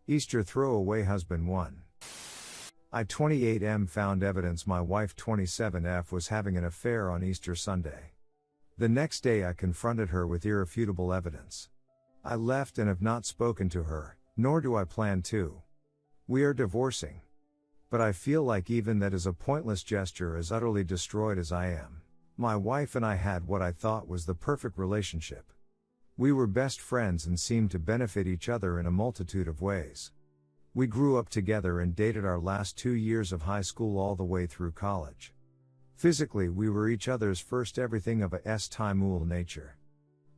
Easter throwaway husband 1. I 28M found evidence my wife 27F was having an affair on Easter Sunday. The next day I confronted her with irrefutable evidence. I left and have not spoken to her, nor do I plan to. We are divorcing. But I feel like even that is a pointless gesture, as utterly destroyed as I am. My wife and I had what I thought was the perfect relationship. We were best friends and seemed to benefit each other in a multitude of ways. We grew up together and dated our last 2 years of high school all the way through college. Physically, we were each other's first everything of a S-Timul nature.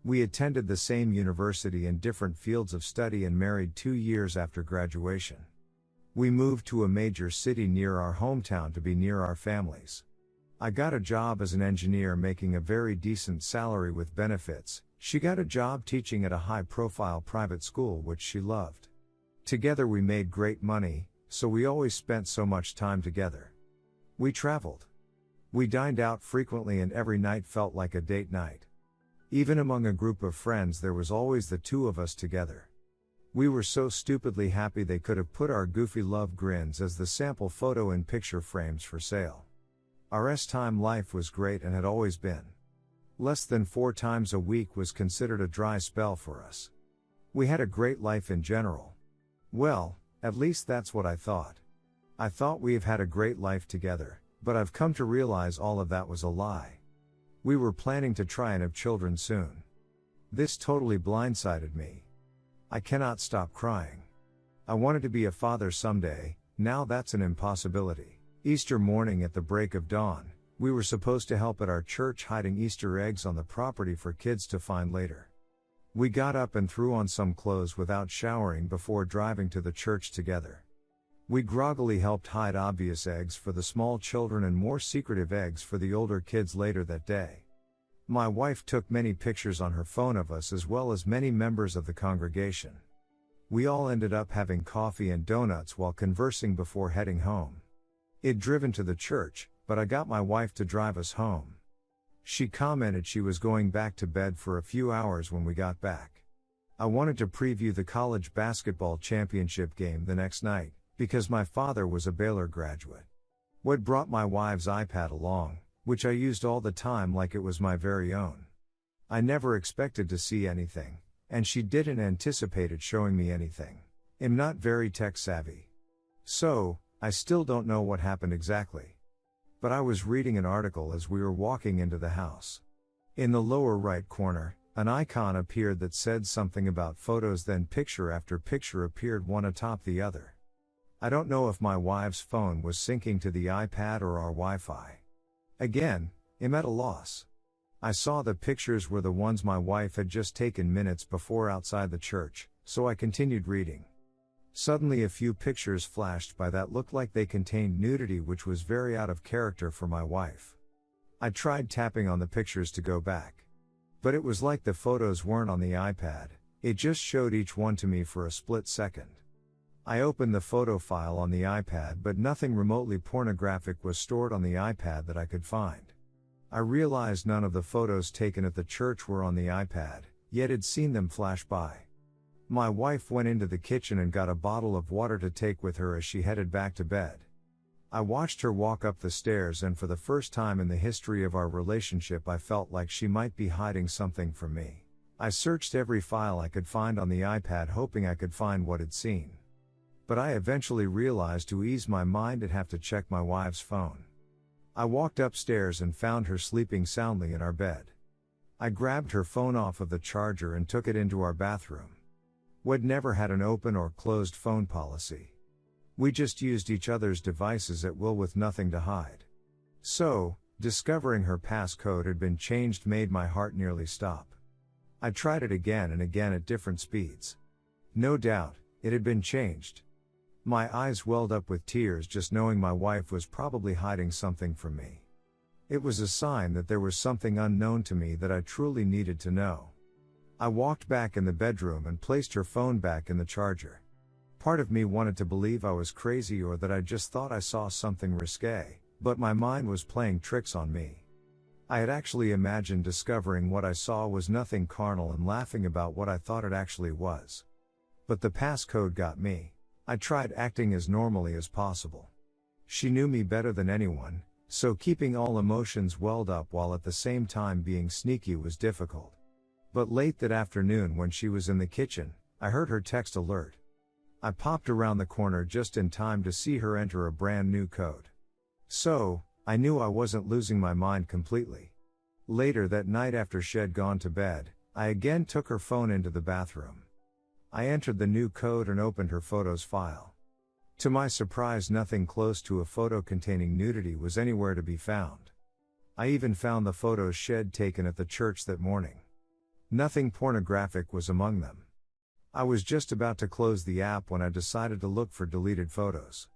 We attended the same university in different fields of study and married 2 years after graduation. We moved to a major city near our hometown to be near our families. I got a job as an engineer making a very decent salary with benefits. She got a job teaching at a high-profile private school which she loved. Together we made great money, so we always spent so much time together. We traveled. We dined out frequently and every night felt like a date night. Even among a group of friends there was always the two of us together. We were so stupidly happy they could have put our goofy love grins as the sample photo in picture frames for sale. Our S-time life was great and had always been. Less than 4 times a week was considered a dry spell for us. We had a great life in general. Well, at least that's what I thought. I thought we have had a great life together, but I've come to realize all of that was a lie. We were planning to try and have children soon. This totally blindsided me. I cannot stop crying. I wanted to be a father someday, now that's an impossibility. Easter morning at the break of dawn, we were supposed to help at our church hiding Easter eggs on the property for kids to find later. We got up and threw on some clothes without showering before driving to the church together. We groggily helped hide obvious eggs for the small children and more secretive eggs for the older kids later that day. My wife took many pictures on her phone of us as well as many members of the congregation. We all ended up having coffee and donuts while conversing before heading home. I'd driven to the church, but I got my wife to drive us home. She commented she was going back to bed for a few hours when we got back. I wanted to preview the college basketball championship game the next night, because my father was a Baylor graduate. What brought my wife's iPad along, which I used all the time like it was my very own. I never expected to see anything, and she didn't anticipate it showing me anything. I'm not very tech savvy. So, I still don't know what happened exactly. But I was reading an article as we were walking into the house. In the lower right corner, an icon appeared that said something about photos, then picture after picture appeared one atop the other. I don't know if my wife's phone was syncing to the iPad or our Wi-Fi. Again, I'm at a loss. I saw the pictures were the ones my wife had just taken minutes before outside the church, so I continued reading. Suddenly a few pictures flashed by that looked like they contained nudity, which was very out of character for my wife. I tried tapping on the pictures to go back. But it was like the photos weren't on the iPad, it just showed each one to me for a split second. I opened the photo file on the iPad, but nothing remotely pornographic was stored on the iPad that I could find. I realized none of the photos taken at the church were on the iPad, yet had seen them flash by. My wife went into the kitchen and got a bottle of water to take with her as she headed back to bed. I watched her walk up the stairs, and for the first time in the history of our relationship I felt like she might be hiding something from me. I searched every file I could find on the iPad hoping I could find what I'd seen. But I eventually realized to ease my mind I'd have to check my wife's phone. I walked upstairs and found her sleeping soundly in our bed. I grabbed her phone off of the charger and took it into our bathroom. We'd never had an open or closed phone policy. We just used each other's devices at will with nothing to hide. So, discovering her passcode had been changed made my heart nearly stop. I tried it again and again at different speeds. No doubt, it had been changed. My eyes welled up with tears just knowing my wife was probably hiding something from me. It was a sign that there was something unknown to me that I truly needed to know. I walked back in the bedroom and placed her phone back in the charger. Part of me wanted to believe I was crazy or that I just thought I saw something risque, but my mind was playing tricks on me. I had actually imagined discovering what I saw was nothing carnal and laughing about what I thought it actually was. But the passcode got me. I tried acting as normally as possible. She knew me better than anyone, so keeping all emotions welled up while at the same time being sneaky was difficult. But late that afternoon when she was in the kitchen, I heard her text alert. I popped around the corner just in time to see her enter a brand new code. So, I knew I wasn't losing my mind completely. Later that night after she'd gone to bed, I again took her phone into the bathroom. I entered the new code and opened her photos file. To my surprise, nothing close to a photo containing nudity was anywhere to be found. I even found the photos she'd taken at the church that morning. Nothing pornographic was among them. I was just about to close the app when I decided to look for deleted photos.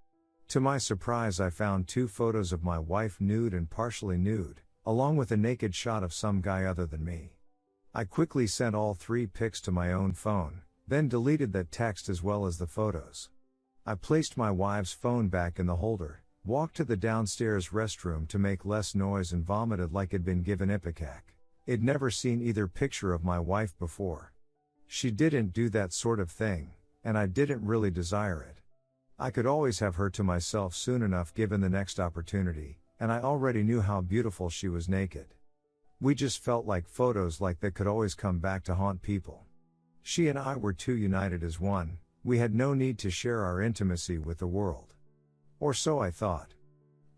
To my surprise, I found 2 photos of my wife nude and partially nude, along with a naked shot of some guy other than me. I quickly sent all 3 pics to my own phone, then deleted that text as well as the photos. I placed my wife's phone back in the holder, walked to the downstairs restroom to make less noise and vomited like I'd been given ipecac. I'd never seen either picture of my wife before. She didn't do that sort of thing, and I didn't really desire it. I could always have her to myself soon enough given the next opportunity, and I already knew how beautiful she was naked. We just felt like photos like that could always come back to haunt people. She and I were too united as one, we had no need to share our intimacy with the world. Or so I thought.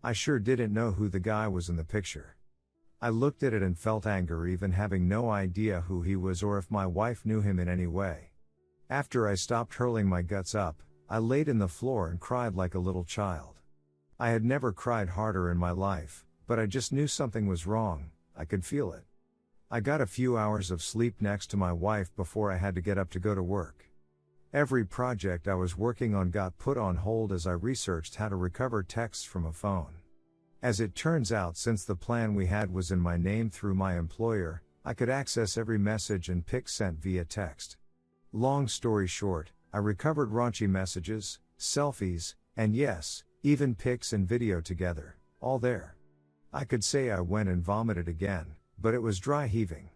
I sure didn't know who the guy was in the picture. I looked at it and felt anger even having no idea who he was or if my wife knew him in any way. After I stopped hurling my guts up, I laid in the floor and cried like a little child. I had never cried harder in my life, but I just knew something was wrong, I could feel it. I got a few hours of sleep next to my wife before I had to get up to go to work. Every project I was working on got put on hold as I researched how to recover texts from a phone. As it turns out, since the plan we had was in my name through my employer, I could access every message and pic sent via text. Long story short, I recovered raunchy messages, selfies, and yes, even pics and video together, all there. I could say I went and vomited again, but it was dry heaving.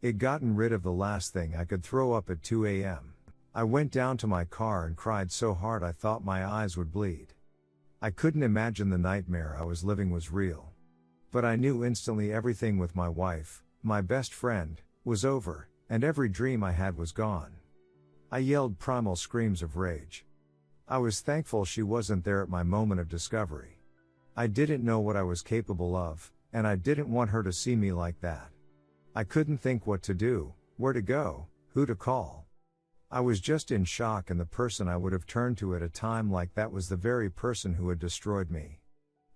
I'd gotten rid of the last thing I could throw up at 2 a.m. I went down to my car and cried so hard I thought my eyes would bleed. I couldn't imagine the nightmare I was living was real. But I knew instantly everything with my wife, my best friend, was over, and every dream I had was gone. I yelled primal screams of rage. I was thankful she wasn't there at my moment of discovery. I didn't know what I was capable of, and I didn't want her to see me like that. I couldn't think what to do, where to go, who to call. I was just in shock, and the person I would have turned to at a time like that was the very person who had destroyed me.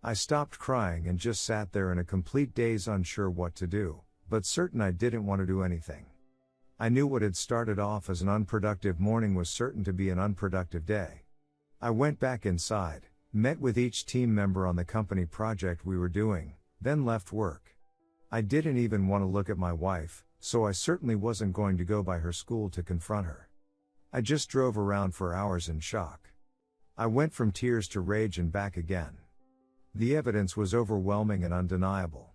I stopped crying and just sat there in a complete daze, unsure what to do, but certain I didn't want to do anything. I knew what had started off as an unproductive morning was certain to be an unproductive day. I went back inside, met with each team member on the company project we were doing, then left work. I didn't even want to look at my wife, so I certainly wasn't going to go by her school to confront her. I just drove around for hours in shock. I went from tears to rage and back again. The evidence was overwhelming and undeniable.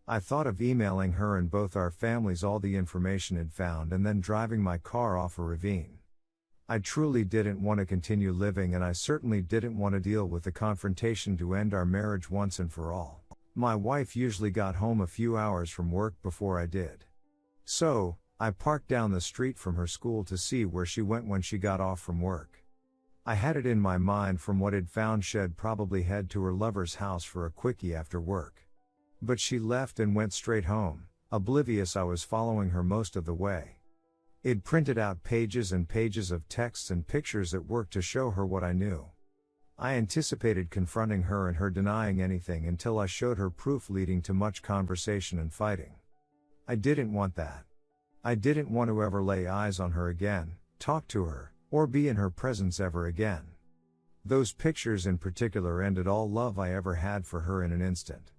I thought of emailing her and both our families all the information I'd found and then driving my car off a ravine. I truly didn't want to continue living, and I certainly didn't want to deal with the confrontation to end our marriage once and for all. My wife usually got home a few hours from work before I did. So, I parked down the street from her school to see where she went when she got off from work. I had it in my mind from what I'd found she'd probably head to her lover's house for a quickie after work. But she left and went straight home, oblivious I was following her most of the way. I'd printed out pages and pages of texts and pictures at work to show her what I knew. I anticipated confronting her and her denying anything until I showed her proof, leading to much conversation and fighting. I didn't want that. I didn't want to ever lay eyes on her again, talk to her, or be in her presence ever again. Those pictures in particular ended all love I ever had for her in an instant.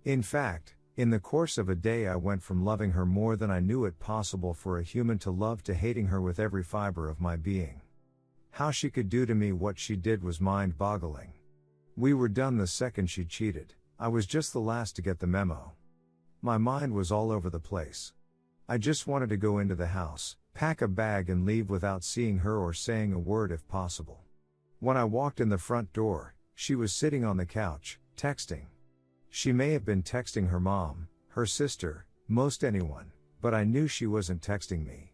In fact, in the course of a day I went from loving her more than I knew it possible for a human to love to hating her with every fiber of my being. How she could do to me what she did was mind-boggling. We were done the second she cheated. I was just the last to get the memo. My mind was all over the place. I just wanted to go into the house, pack a bag and leave without seeing her or saying a word if possible. When I walked in the front door, she was sitting on the couch, texting. She may have been texting her mom, her sister, most anyone, but I knew she wasn't texting me.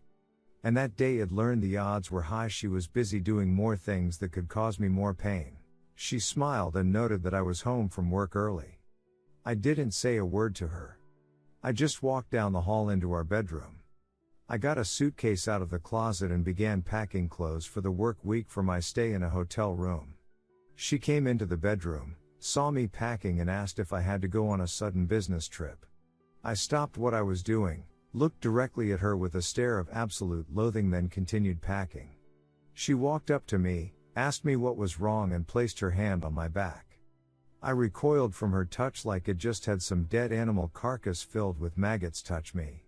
And that day I'd learned the odds were high she was busy doing more things that could cause me more pain. She smiled and noted that I was home from work early. I didn't say a word to her. I just walked down the hall into our bedroom. I got a suitcase out of the closet and began packing clothes for the work week for my stay in a hotel room. She came into the bedroom, saw me packing and asked if I had to go on a sudden business trip. I stopped what I was doing, looked directly at her with a stare of absolute loathing, then continued packing. She walked up to me, asked me what was wrong and placed her hand on my back. I recoiled from her touch like it just had some dead animal carcass filled with maggots touch me.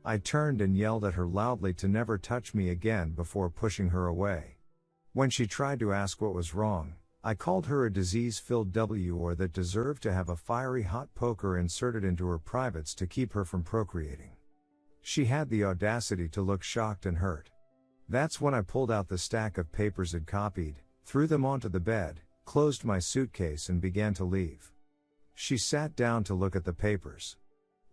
I turned and yelled at her loudly to never touch me again before pushing her away. When she tried to ask what was wrong, I called her a disease-filled W that deserved to have a fiery hot poker inserted into her privates to keep her from procreating. She had the audacity to look shocked and hurt. That's when I pulled out the stack of papers I'd copied, threw them onto the bed, closed my suitcase and began to leave. She sat down to look at the papers.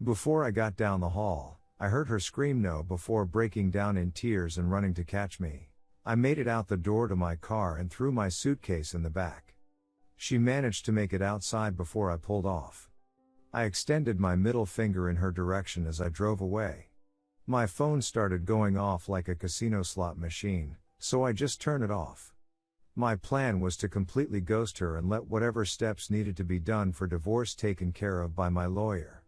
Before I got down the hall, I heard her scream no before breaking down in tears and running to catch me. I made it out the door to my car and threw my suitcase in the back. She managed to make it outside before I pulled off. I extended my middle finger in her direction as I drove away. My phone started going off like a casino slot machine, so I just turned it off. My plan was to completely ghost her and let whatever steps needed to be done for divorce taken care of by my lawyer.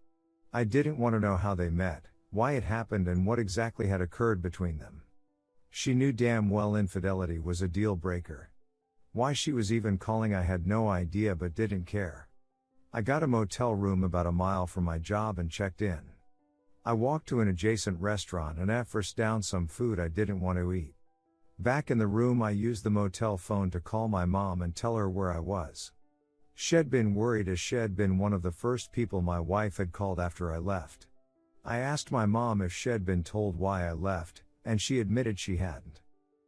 I didn't want to know how they met, why it happened and what exactly had occurred between them. She knew damn well infidelity was a deal breaker. Why she was even calling I had no idea but didn't care. I got a motel room about a mile from my job and checked in. I walked to an adjacent restaurant and at first downed some food I didn't want to eat. Back in the room I used the motel phone to call my mom and tell her where I was. She'd been worried as she'd been one of the first people my wife had called after I left. I asked my mom if she'd been told why I left, and she admitted she hadn't.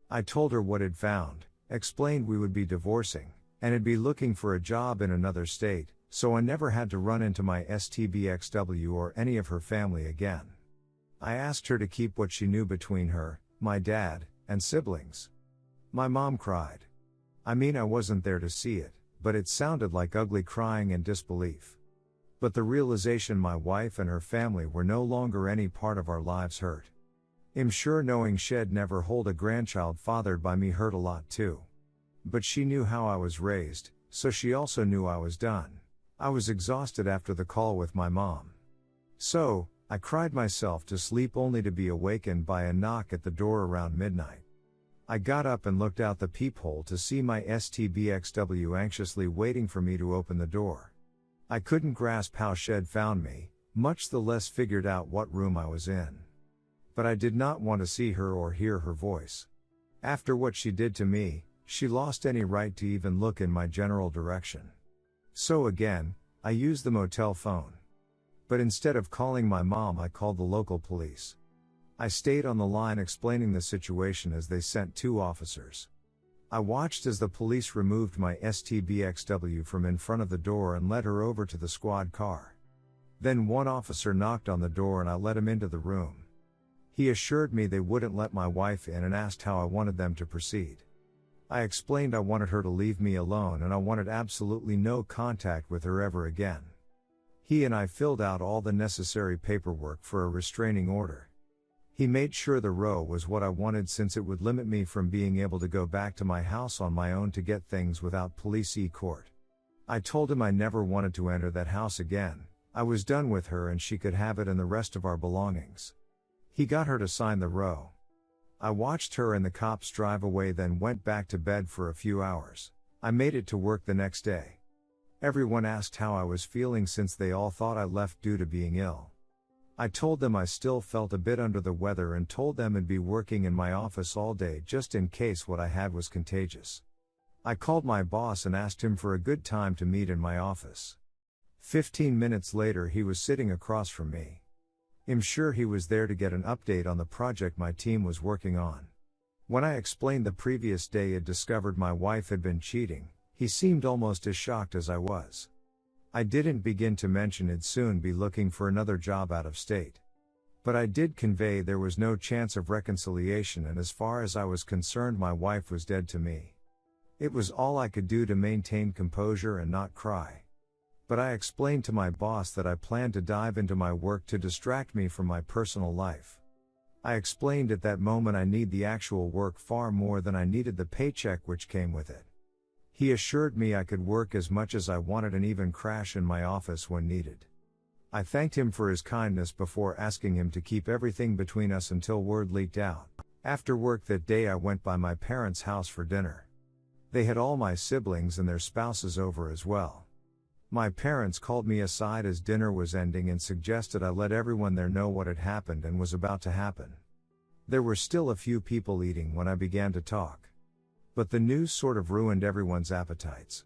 I told her what I'd found, explained we would be divorcing, and I'd be looking for a job in another state, so I never had to run into my STBXW or any of her family again. I asked her to keep what she knew between her, my dad, and siblings. My mom cried. I mean, I wasn't there to see it, but it sounded like ugly crying and disbelief. But the realization my wife and her family were no longer any part of our lives hurt. I'm sure knowing she'd never hold a grandchild fathered by me hurt a lot too. But she knew how I was raised, so she also knew I was done. I was exhausted after the call with my mom. So, I cried myself to sleep only to be awakened by a knock at the door around midnight. I got up and looked out the peephole to see my STBXW anxiously waiting for me to open the door. I couldn't grasp how she'd found me, much the less figured out what room I was in. But I did not want to see her or hear her voice. After what she did to me, she lost any right to even look in my general direction. So again, I used the motel phone. But instead of calling my mom, I called the local police. I stayed on the line explaining the situation as they sent 2 officers. I watched as the police removed my STBXW from in front of the door and led her over to the squad car. Then one officer knocked on the door and I let him into the room. He assured me they wouldn't let my wife in and asked how I wanted them to proceed. I explained I wanted her to leave me alone and I wanted absolutely no contact with her ever again. He and I filled out all the necessary paperwork for a restraining order. He made sure the row was what I wanted since it would limit me from being able to go back to my house on my own to get things without police escort. I told him I never wanted to enter that house again. I was done with her and she could have it and the rest of our belongings. He got her to sign the row. I watched her and the cops drive away, then went back to bed for a few hours. I made it to work the next day. Everyone asked how I was feeling since they all thought I left due to being ill. I told them I still felt a bit under the weather and told them I'd be working in my office all day just in case what I had was contagious. I called my boss and asked him for a good time to meet in my office. 15 minutes later he was sitting across from me. I'm sure he was there to get an update on the project my team was working on. When I explained the previous day had discovered my wife had been cheating, he seemed almost as shocked as I was. I didn't begin to mention he'd soon be looking for another job out of state. But I did convey there was no chance of reconciliation, and as far as I was concerned my wife was dead to me. It was all I could do to maintain composure and not cry. But I explained to my boss that I planned to dive into my work to distract me from my personal life. I explained at that moment I need the actual work far more than I needed the paycheck which came with it. He assured me I could work as much as I wanted and even crash in my office when needed. I thanked him for his kindness before asking him to keep everything between us until word leaked out. After work that day I went by my parents' house for dinner. They had all my siblings and their spouses over as well. My parents called me aside as dinner was ending and suggested I let everyone there know what had happened and was about to happen. There were still a few people eating when I began to talk. But the news sort of ruined everyone's appetites.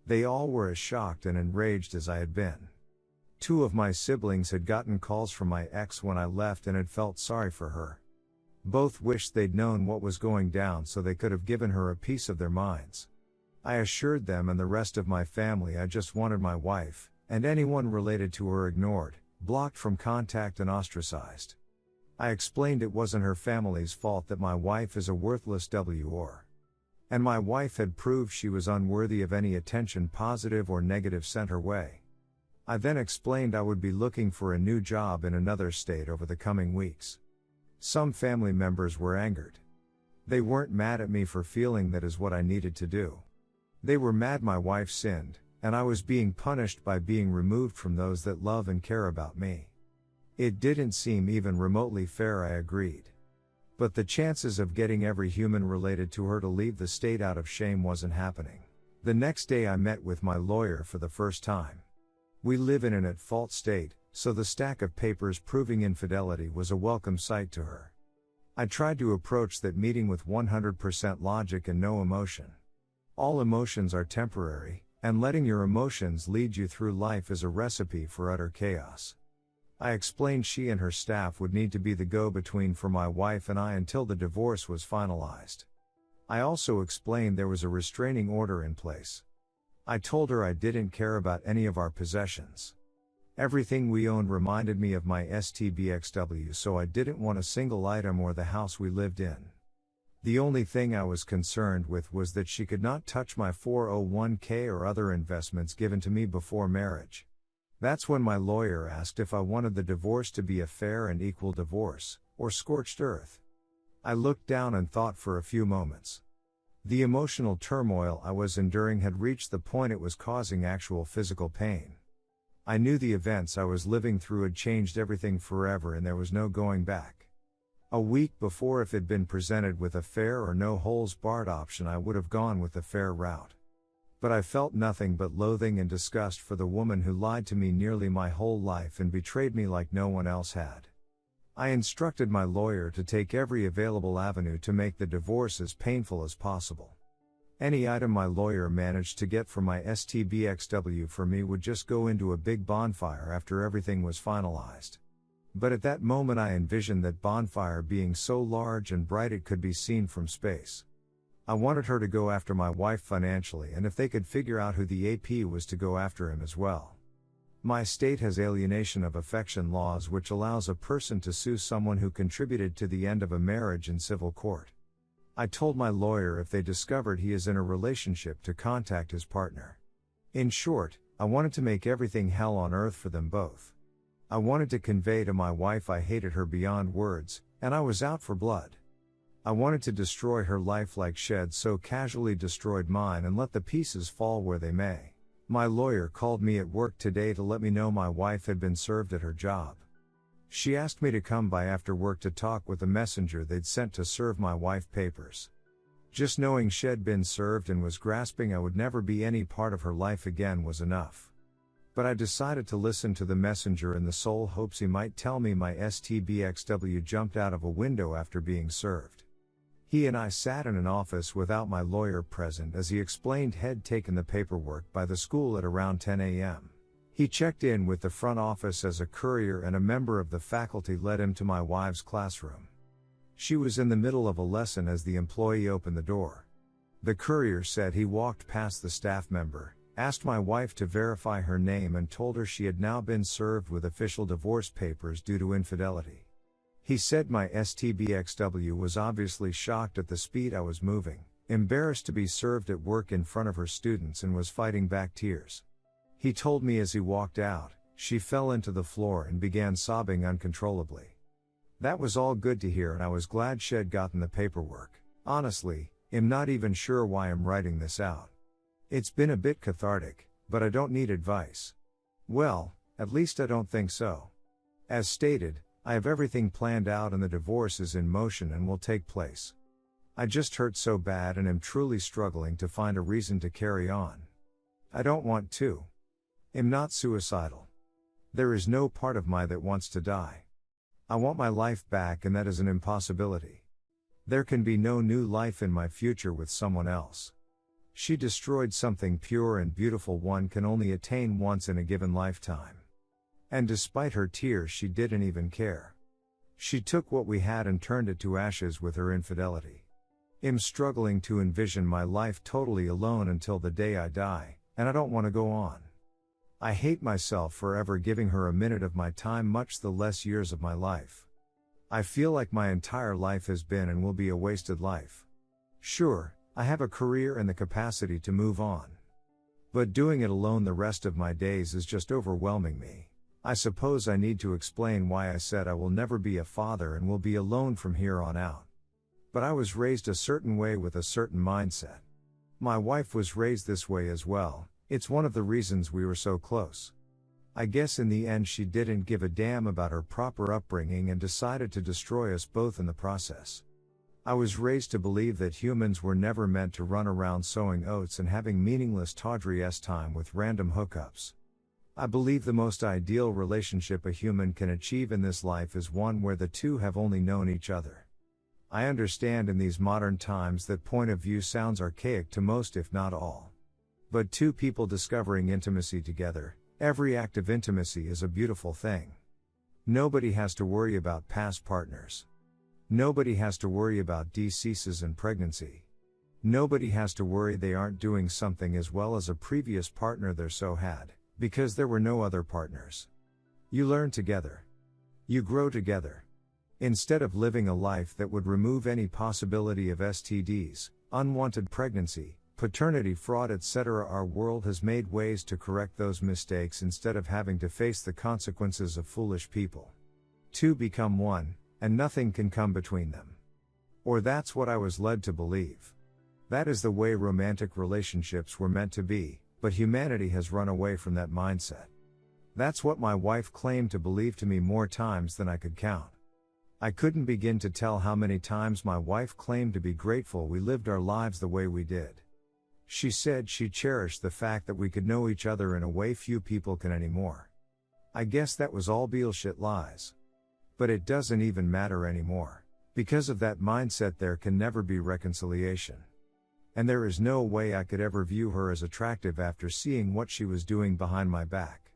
They all were as shocked and enraged as I had been. 2 of my siblings had gotten calls from my ex when I left and had felt sorry for her. Both wished they'd known what was going down so they could have given her a piece of their minds. I assured them and the rest of my family I just wanted my wife, and anyone related to her ignored, blocked from contact and ostracized. I explained it wasn't her family's fault that my wife is a worthless WR. And my wife had proved she was unworthy of any attention positive or negative sent her way. I then explained I would be looking for a new job in another state over the coming weeks. Some family members were angered. They weren't mad at me for feeling that is what I needed to do. They were mad my wife sinned, and I was being punished by being removed from those that love and care about me. It didn't seem even remotely fair, I agreed. But the chances of getting every human related to her to leave the state out of shame wasn't happening. The next day I met with my lawyer for the first time. We live in an at-fault state, so the stack of papers proving infidelity was a welcome sight to her. I tried to approach that meeting with 100% logic and no emotion. All emotions are temporary, and letting your emotions lead you through life is a recipe for utter chaos. I explained she and her staff would need to be the go-between for my wife and I until the divorce was finalized. I also explained there was a restraining order in place. I told her I didn't care about any of our possessions. Everything we owned reminded me of my STBXW, so I didn't want a single item or the house we lived in. The only thing I was concerned with was that she could not touch my 401k or other investments given to me before marriage. That's when my lawyer asked if I wanted the divorce to be a fair and equal divorce, or scorched earth. I looked down and thought for a few moments. The emotional turmoil I was enduring had reached the point it was causing actual physical pain. I knew the events I was living through had changed everything forever and there was no going back. A week before, if it had been presented with a fair or no holds barred option, I would have gone with the fair route. But I felt nothing but loathing and disgust for the woman who lied to me nearly my whole life and betrayed me like no one else had. I instructed my lawyer to take every available avenue to make the divorce as painful as possible. Any item my lawyer managed to get from my STBXW for me would just go into a big bonfire after everything was finalized. But at that moment I envisioned that bonfire being so large and bright it could be seen from space. I wanted her to go after my wife financially, and if they could figure out who the AP was, to go after him as well. My state has alienation of affection laws which allows a person to sue someone who contributed to the end of a marriage in civil court. I told my lawyer if they discovered he is in a relationship to contact his partner. In short, I wanted to make everything hell on earth for them both. I wanted to convey to my wife I hated her beyond words, and I was out for blood. I wanted to destroy her life like Shed so casually destroyed mine and let the pieces fall where they may. My lawyer called me at work today to let me know my wife had been served at her job. She asked me to come by after work to talk with the messenger they'd sent to serve my wife papers. Just knowing she'd been served and was grasping I would never be any part of her life again was enough. But I decided to listen to the messenger in the sole hopes he might tell me my STBXW jumped out of a window after being served. He and I sat in an office without my lawyer present as he explained he'd taken the paperwork by the school at around 10 a.m. He checked in with the front office as a courier and a member of the faculty led him to my wife's classroom. She was in the middle of a lesson as the employee opened the door. The courier said he walked past the staff member, asked my wife to verify her name and told her she had now been served with official divorce papers due to infidelity. He said my STBXW was obviously shocked at the speed I was moving, embarrassed to be served at work in front of her students, and was fighting back tears. He told me as he walked out, she fell into the floor and began sobbing uncontrollably. That was all good to hear, and I was glad she'd gotten the paperwork. Honestly, I'm not even sure why I'm writing this out. It's been a bit cathartic, but I don't need advice. Well, at least I don't think so. As stated, I have everything planned out and the divorce is in motion and will take place. I just hurt so bad and am truly struggling to find a reason to carry on. I don't want to. I'm not suicidal. There is no part of me that wants to die. I want my life back, and that is an impossibility. There can be no new life in my future with someone else. She destroyed something pure and beautiful one can only attain once in a given lifetime. And despite her tears, she didn't even care. She took what we had and turned it to ashes with her infidelity. I'm struggling to envision my life totally alone until the day I die, and I don't want to go on. I hate myself for ever giving her a minute of my time, much the less years of my life. I feel like my entire life has been and will be a wasted life. Sure, I have a career and the capacity to move on. But doing it alone the rest of my days is just overwhelming me. I suppose I need to explain why I said I will never be a father and will be alone from here on out. But I was raised a certain way with a certain mindset. My wife was raised this way as well. It's one of the reasons we were so close. I guess in the end she didn't give a damn about her proper upbringing and decided to destroy us both in the process. I was raised to believe that humans were never meant to run around sowing oats and having meaningless tawdry time with random hookups. I believe the most ideal relationship a human can achieve in this life is one where the two have only known each other. I understand in these modern times that point of view sounds archaic to most, if not all. But two people discovering intimacy together, every act of intimacy is a beautiful thing. Nobody has to worry about past partners. Nobody has to worry about deceases and pregnancy. Nobody has to worry they aren't doing something as well as a previous partner they so had, because there were no other partners. You learn together. You grow together. Instead of living a life that would remove any possibility of STDs, unwanted pregnancy, paternity fraud, etc., our world has made ways to correct those mistakes instead of having to face the consequences of foolish people. Two become one, and nothing can come between them. Or that's what I was led to believe. That is the way romantic relationships were meant to be, but humanity has run away from that mindset. That's what my wife claimed to believe to me more times than I could count. I couldn't begin to tell how many times my wife claimed to be grateful we lived our lives the way we did. She said she cherished the fact that we could know each other in a way few people can anymore. I guess that was all bullshit lies. But it doesn't even matter anymore. Because of that mindset there can never be reconciliation. And there is no way I could ever view her as attractive after seeing what she was doing behind my back.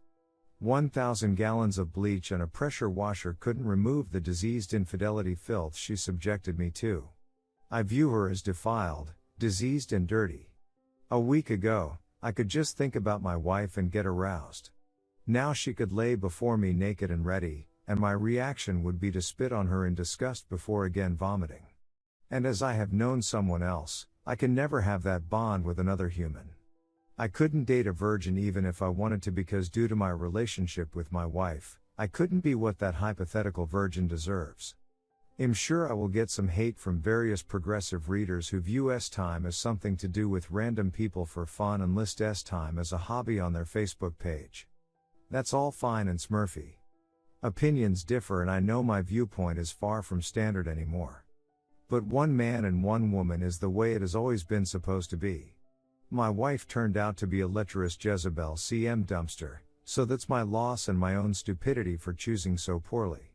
1,000 gallons of bleach and a pressure washer couldn't remove the diseased infidelity filth she subjected me to. I view her as defiled, diseased and dirty. A week ago, I could just think about my wife and get aroused. Now she could lay before me naked and ready, and my reaction would be to spit on her in disgust before again vomiting. And as I have known someone else, I can never have that bond with another human. I couldn't date a virgin even if I wanted to, because due to my relationship with my wife, I couldn't be what that hypothetical virgin deserves. I'm sure I will get some hate from various progressive readers who view S-time as something to do with random people for fun and list S-time as a hobby on their Facebook page. That's all fine and smurfy. Opinions differ, and I know my viewpoint is far from standard anymore. But one man and one woman is the way it has always been supposed to be. My wife turned out to be a lecherous Jezebel CM dumpster, so that's my loss and my own stupidity for choosing so poorly.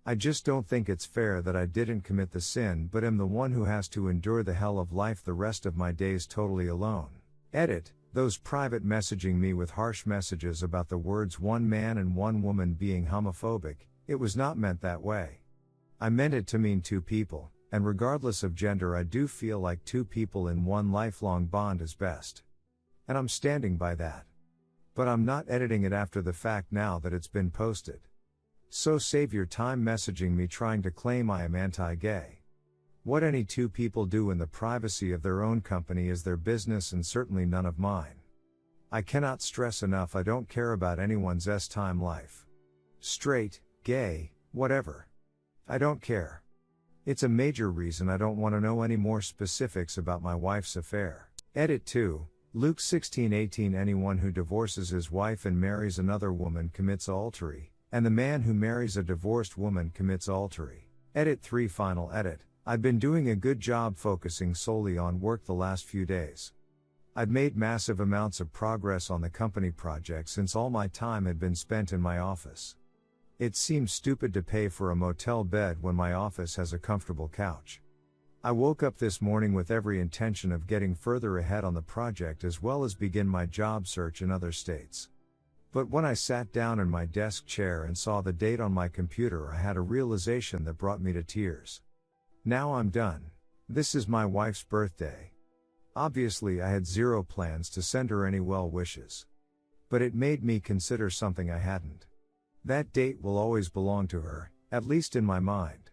I just don't think it's fair that I didn't commit the sin but am the one who has to endure the hell of life the rest of my days totally alone. Edit, those private messaging me with harsh messages about the words one man and one woman being homophobic, it was not meant that way. I meant it to mean two people, and regardless of gender, I do feel like two people in one lifelong bond is best. And I'm standing by that. But I'm not editing it after the fact now that it's been posted. So save your time messaging me trying to claim I am anti-gay. What any two people do in the privacy of their own company is their business and certainly none of mine. I cannot stress enough I don't care about anyone's time life. Straight, gay, whatever. I don't care. It's a major reason I don't want to know any more specifics about my wife's affair. Edit 2, Luke 16:18. Anyone who divorces his wife and marries another woman commits adultery, and the man who marries a divorced woman commits adultery. Edit 3. Final edit. I've been doing a good job focusing solely on work the last few days. I'd made massive amounts of progress on the company project since all my time had been spent in my office. It seems stupid to pay for a motel bed when my office has a comfortable couch. I woke up this morning with every intention of getting further ahead on the project as well as begin my job search in other states. But when I sat down in my desk chair and saw the date on my computer, I had a realization that brought me to tears. Now I'm done. This is my wife's birthday. Obviously I had zero plans to send her any well wishes. But it made me consider something I hadn't. That date will always belong to her, at least in my mind.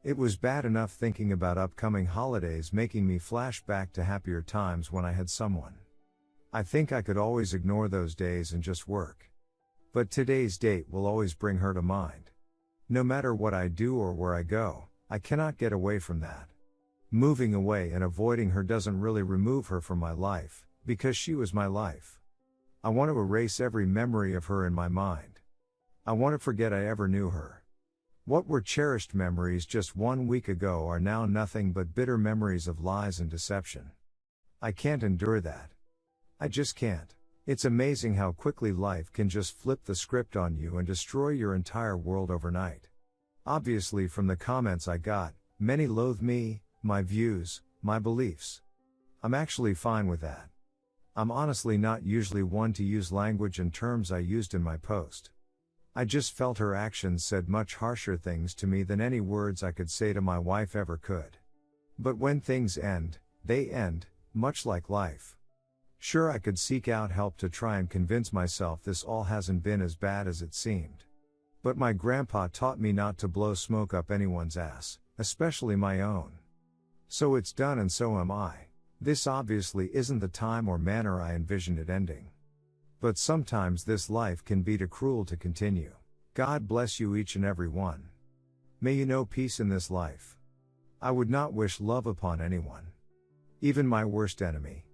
It was bad enough thinking about upcoming holidays making me flash back to happier times when I had someone. I think I could always ignore those days and just work. But today's date will always bring her to mind. No matter what I do or where I go, I cannot get away from that. Moving away and avoiding her doesn't really remove her from my life, because she was my life. I want to erase every memory of her in my mind. I want to forget I ever knew her. What were cherished memories just 1 week ago are now nothing but bitter memories of lies and deception. I can't endure that. I just can't. It's amazing how quickly life can just flip the script on you and destroy your entire world overnight. Obviously, from the comments I got, many loathe me, my views, my beliefs. I'm actually fine with that. I'm honestly not usually one to use language and terms I used in my post. I just felt her actions said much harsher things to me than any words I could say to my wife ever could. But when things end, they end, much like life. Sure, I could seek out help to try and convince myself this all hasn't been as bad as it seemed. But my grandpa taught me not to blow smoke up anyone's ass, especially my own. So it's done and so am I. This obviously isn't the time or manner I envisioned it ending. But sometimes this life can be too cruel to continue. God bless you each and every one. May you know peace in this life. I would not wish love upon anyone. Even my worst enemy.